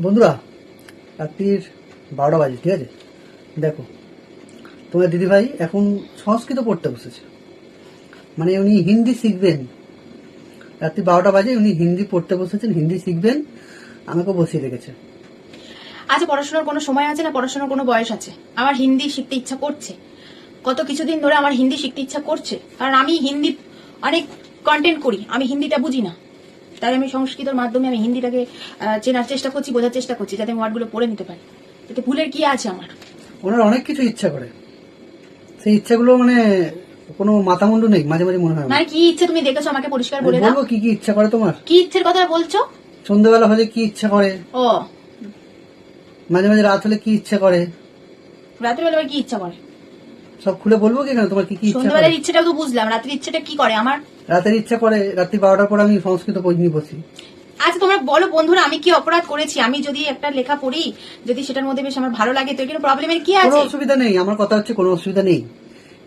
বন্ধুরা, রাত্রির 12টা বাজে, ঠিক আছে? দেখো, তোমার দিদিভাই এখন সংস্কৃত পড়তে বসেছে। মানে উনি হিন্দি শিখবেন। রাত্রি 12টা বাজে উনি হিন্দি পড়তে বসেছেন, হিন্দি শিখবেন, আমাকে বসিয়ে রেখেছে। আচ্ছা, পড়াশোনার কোনো সময় আছে না? পড়াশোনার কোনো বয়স আছে? আমার হিন্দি শিখতে ইচ্ছা করছে, গত কিছুদিন ধরে আমার হিন্দি শিখতে ইচ্ছা করছে, কারণ আমি হিন্দি অনেক কন্টেন্ট করি, আমি হিন্দিটা বুঝি না, তাই আমি সংস্কৃতের মাধ্যমে আমি হিন্দিটাকে চেনার চেষ্টা করছি, বোঝার চেষ্টা করছি, যাতে আমি ওয়ার্ডগুলো পড়ে নিতে পারি। এতে ভুলের কি আছে আমার? ওনার অনেক কিছু ইচ্ছা করে, সেই ইচ্ছাগুলো মানে কোনো মাথামুন্ডু নেই, মাঝে মাঝে মনে হয়। মানে কি ইচ্ছে তুমি দেখেছো? আমাকে পরিষ্কার বলে দাও। বলবো কি কি ইচ্ছা করে তোমার? কি ইচ্ছের কথা বলছো? সন্ধ্যাবেলা হলে কি ইচ্ছা করে, ও মাঝে মাঝে রাত হলে কি ইচ্ছা করে, রাত্রিবেলা কি ইচ্ছা করে? সব খুলে বলবো কি না তোমার কি কি ইচ্ছা করে? সন্ধ্যাবেলার ইচ্ছেটা তো বুঝলাম, রাত্রির ইচ্ছেটা কি করে আমার? রাতের ইচ্ছা করে রাত্রি 12টার পর আমি সংস্কৃত বই নিয়ে বসি। আচ্ছা, তোমরা বলো বন্ধুরা, আমি কি অপরাধ করেছি? আমি যদি একটা লেখা পড়ি, যদি সেটার মধ্যে বেশ আমার ভালো লাগে, তো এর প্রবলেমের কি কোনো আছে? অসুবিধা নেই, আমার কথা হচ্ছে কোনো অসুবিধা নেই,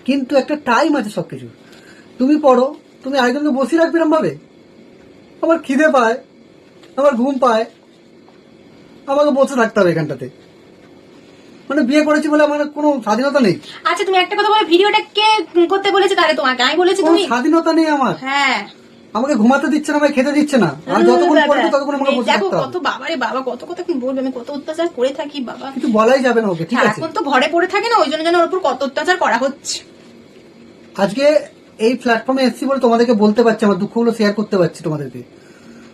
কিন্তু একটা টাইম আছে সবকিছু। তুমি পড়ো, তুমি আরেকজনকে বসিয়ে রাখবে এরকম ভাবে? আমার খিদে পায়, আমার ঘুম পায়, আমাকে বসে থাকতে হবে এখানটাতে। মানে বিয়ে করেছি বলে আমার কোনো স্বাধীনতা নেই। আচ্ছা, তুমি একটা কথা বলো, ভিডিওটা কে করতে বলেছে তাহলে? তোমাকে আমি বলেছি কোনো তুমি? স্বাধীনতা নেই আমার। হ্যাঁ, আমাকে ঘুমাতে দিচ্ছে না, আমাকে খেতে দিচ্ছে না, আর যতক্ষণ পড়বে ততক্ষণ আমাকে বসে দেখো থাকতে কত হবে। বাবারে বাবা, কত কথা কি বলবে, আমি কত অত্যাচার করে থাকি বাবা। কিছু বলাই যাবে না ওকে, ঠিক আছে? এখন তো ঘরে পড়ে থাকে না, ওই জন্য যেন ওর উপর কত অত্যাচার করা হচ্ছে। আজকে এই প্ল্যাটফর্মে এসেছি বলে তোমাদেরকে বলতে পারছি, আমার দুঃখগুলো শেয়ার করতে পারছি তোমাদেরকে।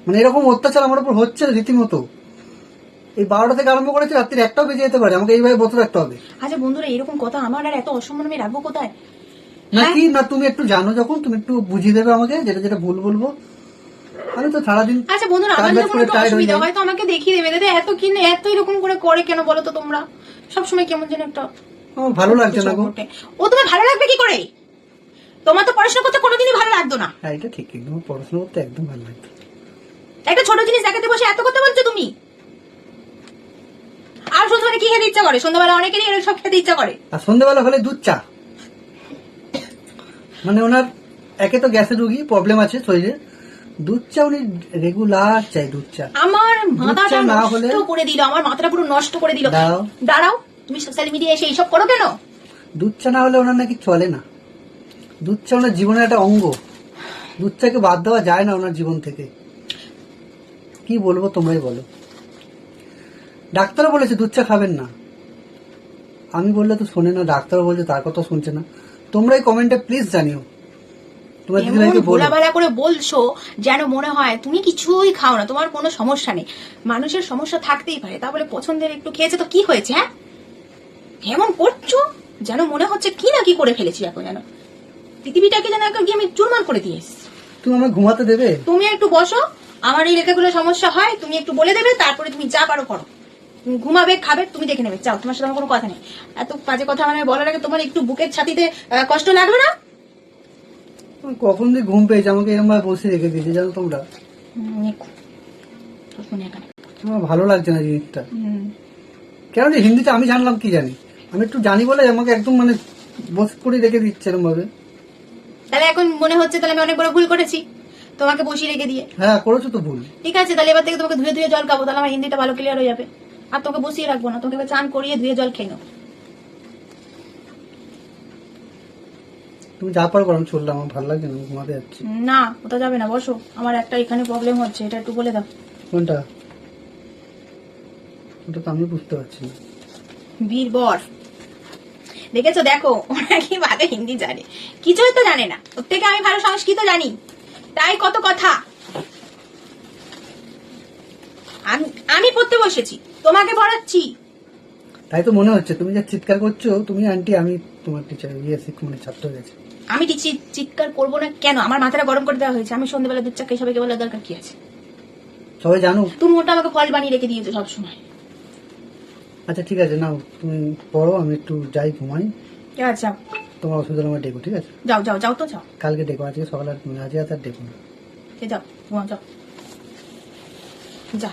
মানে এরকম অত্যাচার আমার উপর হচ্ছে রীতিমতো। এই 12টা থেকে আরম্ভ করেছে, রাত্রির 1টাও বেজে যেতে পারে, আমাকে এইভাবে বসে রাখতে হবে। আচ্ছা বন্ধুরা, এরকম কথা আমার আর এত অসম্মান আমি রাখবো কোথায়? নাকি না তুমি একটু জানো, যখন তুমি একটু বুঝিয়ে দেবে আমাকে, যেটা যেটা ভুল বলবো। আমি তো সারাদিন আচ্ছা বন্ধুরা, আমার কাজ যখন করে একটু টায়ার্ড হয়ে অসুবিধা যাই। হয় তো আমাকে দেখিয়ে দেবে, দাদা এত কিনে এত এরকম করে করে কেন বলো তো তোমরা? সবসময় কেমন যেন একটা আমার ভালো লাগছে না গো। ও তোমার ভালো লাগবে কি করে? তোমার তো পড়াশোনা করতে কোনোদিনই ভালো লাগতো না। হ্যাঁ, এটা ঠিক, একদম পড়াশোনা করতে একদম ভালো লাগতো। একটা ছোট জিনিস দেখাতে বসে এত কথা বলছো তুমি। আর সন্ধ্যাবেলা কি খেতে ইচ্ছা করে? সন্ধ্যাবেলা অনেকেরই এরকম সব খেতে ইচ্ছা করে। আর সন্ধ্যেবেলা হলে দুধ চা। মানে ওনার একে তো গ্যাসের রুগী, প্রবলেম আছে শরীরে, দুধ চা উনি রেগুলার চাই, দুধ চা। আমার মাথাটা দুধ চা না হলে- নষ্ট করে দিল, আমার মাথাটা পুরো নষ্ট করে দিল। দাঁড়াও। দাঁড়াও, তুমি সোশ্যাল মিডিয়ায় এসে এইসব করো কেন? দুধ চা না হলে ওনার নাকি চলে না। দুধ চা ওনার জীবনের একটা অঙ্গ, দুধ চাকে বাদ দেওয়া যায় না ওনার জীবন থেকে। কি বলবো তোমরাই বলো। ডাক্তারও বলেছে দুধ চা খাবেন না, আমি বললে তো শোনে না, ডাক্তারও বলছে তার কথা শুনছে না। তোমরাই কমেন্টে প্লিজ জানিও, তোমার দিদিভাইকে বলো। ভোলাভালা করে বলছো যেন মনে হয় তুমি কিছুই খাও না, তোমার কোনো সমস্যা নেই। মানুষের সমস্যা থাকতেই পারে, তা বলে পছন্দের একটু খেয়েছে তো কি হয়েছে? হ্যাঁ, কেমন করছো যেন মনে হচ্ছে কি না কি করে ফেলেছি এখন, যেন পৃথিবীটাকে যেন একদম কি আমি চুরমার করে দিয়ে এসেছি। তুমি আমাকে ঘুমাতে দেবে? তুমি একটু বসো, আমার এই রেখাগুলো সমস্যা হয়, তুমি একটু বলে দেবে, তারপরে তুমি যা পারো করো। তুমি ঘুমাবে, খাবে, তুমি দেখে নেবে, চাও, তোমার সাথে আমার কোনো কথা নেই। এত বাজে কথা মানে বলার আগে তোমার একটু বুকের ছাতিতে কষ্ট লাগলো না? কখন দিয়ে ঘুম পেয়েছে, আমাকে এরকম ভাবে বসে রেখে দিয়েছে জানো তোমরা। আমার ভালো লাগছে না জিনিসটা। কেন যে হিন্দিতে আমি জানলাম কি জানি, আমি একটু জানি বলে আমাকে একদম মানে বসে করে রেখে দিচ্ছে এরকম ভাবে। তাহলে এখন মনে হচ্ছে তাহলে আমি অনেক বড় ভুল করেছি তোমাকে বসিয়ে রেখে দিয়ে। হ্যাঁ করেছো তো ভুল। ঠিক আছে, তাহলে এবার থেকে তোমাকে ধুয়ে ধুয়ে জল খাবো, তাহলে আমার হিন্দিটা ভালো ক্লিয়ার হয়ে যাবে। আর তোকে বসিয়ে রাখবো না, তোকে এবার চান করিয়ে ধুয়ে জল খেয়ে নাও। তুমি যা পারো করো, আমি চললাম, আমার ভালো লাগছে না, আমি ঘুমাতে যাচ্ছি। না, কোথাও যাবে না, বসো। আমার একটা এখানে প্রবলেম হচ্ছে, এটা একটু বলে দাও। কোনটা? ওটা তো আমি বুঝতে পারছি না। বীরবর দেখেছো? দেখো ওরা কি ভালো হিন্দি জানে, কিছুই তো জানে না, ওর থেকে আমি ভালো সংস্কৃত জানি, তাই কত কথা। আমি পড়তে বসেছি, তোমাকে পড়াচ্ছি। তাই তো মনে হচ্ছে, তুমি যা চিৎকার করছো, তুমি আন্টি, আমি তোমার টিচার মানে ছাত্র হয়ে গেছে। আমি চিৎকার করবো না কেন? আমার মাথাটা গরম করে দেওয়া হয়েছে, আমি সন্ধ্যাবেলা দুধ চা খেয়ে সবাইকে বলার দরকার কি আছে? সবাই জানো। তুমি ওটা আমাকে ফল বানিয়ে রেখে দিয়েছো সবসময়। আচ্ছা ঠিক আছে, নাও তুমি পড়ো, আমি একটু যাই ঘুমাই। আচ্ছা তোমার অসুবিধা আমার ডেকো, ঠিক আছে? যাও যাও যাও তো যাও, কালকে ডেকো, আজকে সকালে আজকে আর ডেকো না। যাও ঘুমাও, যাও যা।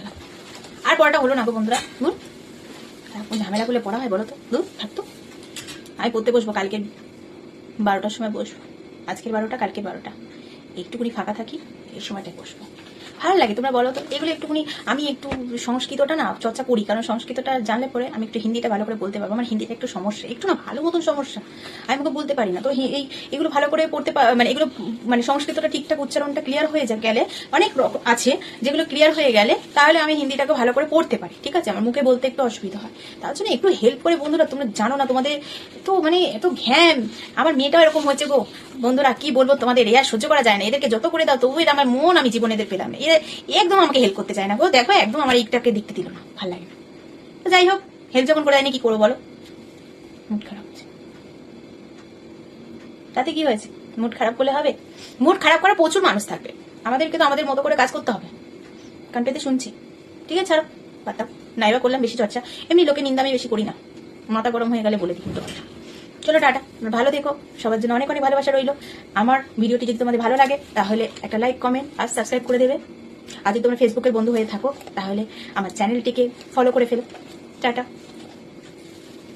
আর পড়াটা হলো না গো বন্ধুরা, দূর। ঝামেলা করলে পড়া হয় বলো তো? দূর থাকতো। আমি পড়তে বসবো কালকে 12টার সময় বসবো। আজকের 12টা, কালকের 12টা, একটুকুনি ফাঁকা থাকি, এই সময়টায় বসবো। ভালো লাগে তোমরা বলো তো। এগুলো একটুখানি আমি একটু সংস্কৃতটা না চর্চা করি, কারণ সংস্কৃতটা জানলে পরে আমি একটু হিন্দিটা ভালো করে বলতে পারবো। আমার হিন্দিটা একটু সমস্যা, একটু না ভালো মতন সমস্যা, আমি ওকে বলতে পারি না। তো এগুলো ভালো করে পড়তে মানে এগুলো মানে সংস্কৃতটা ঠিকঠাক উচ্চারণটা ক্লিয়ার হয়ে গেলে, অনেক আছে যেগুলো ক্লিয়ার হয়ে গেলে তাহলে আমি হিন্দিটাকে ভালো করে পড়তে পারি, ঠিক আছে। আমার মুখে বলতে একটু অসুবিধা হয়, তার জন্য একটু হেল্প করে বন্ধুরা। তোমরা জানো না, তোমাদের তো মানে এত ঘ্যাম। আমার মেয়েটাও এরকম হয়েছে গো বন্ধুরা, কি বলবো তোমাদের, এরা সহ্য করা যায় না। এদেরকে যত করে দাও তবু এটা আমার মন আমি জীবনে এদের পেলাম না। একদম আমাকে হেল্প করতে চায় না গো, দেখো একদম আমার এইটাকে দেখতে দিল না, ভালো লাগে না। তো যাই হোক, হেল্প যখন করে দেয়নি কি করবো বলো, মুড খারাপ হচ্ছে। তাতে কি হয়েছে, মুড খারাপ করলে হবে? মুড খারাপ করা প্রচুর মানুষ থাকবে, আমাদেরকে তো আমাদের মতো করে কাজ করতে হবে। কান পেতে শুনছি, ঠিক আছে ছাড়ো, পাতা নাইবা করলাম বেশি চর্চা। এমনি লোকে নিন্দা আমি বেশি করি না, মাথা গরম হয়ে গেলে বলে দিই তো। চলো টাটা, ভালো থেকো, সবার জন্য অনেক অনেক ভালোবাসা রইলো। আমার ভিডিওটি যদি তোমাদের ভালো লাগে তাহলে একটা লাইক, কমেন্ট আর সাবস্ক্রাইব করে দেবে। আর যদি তোমরা ফেসবুকের বন্ধু হয়ে থাকো তাহলে আমার চ্যানেলটিকে ফলো করে ফেলো। টাটা।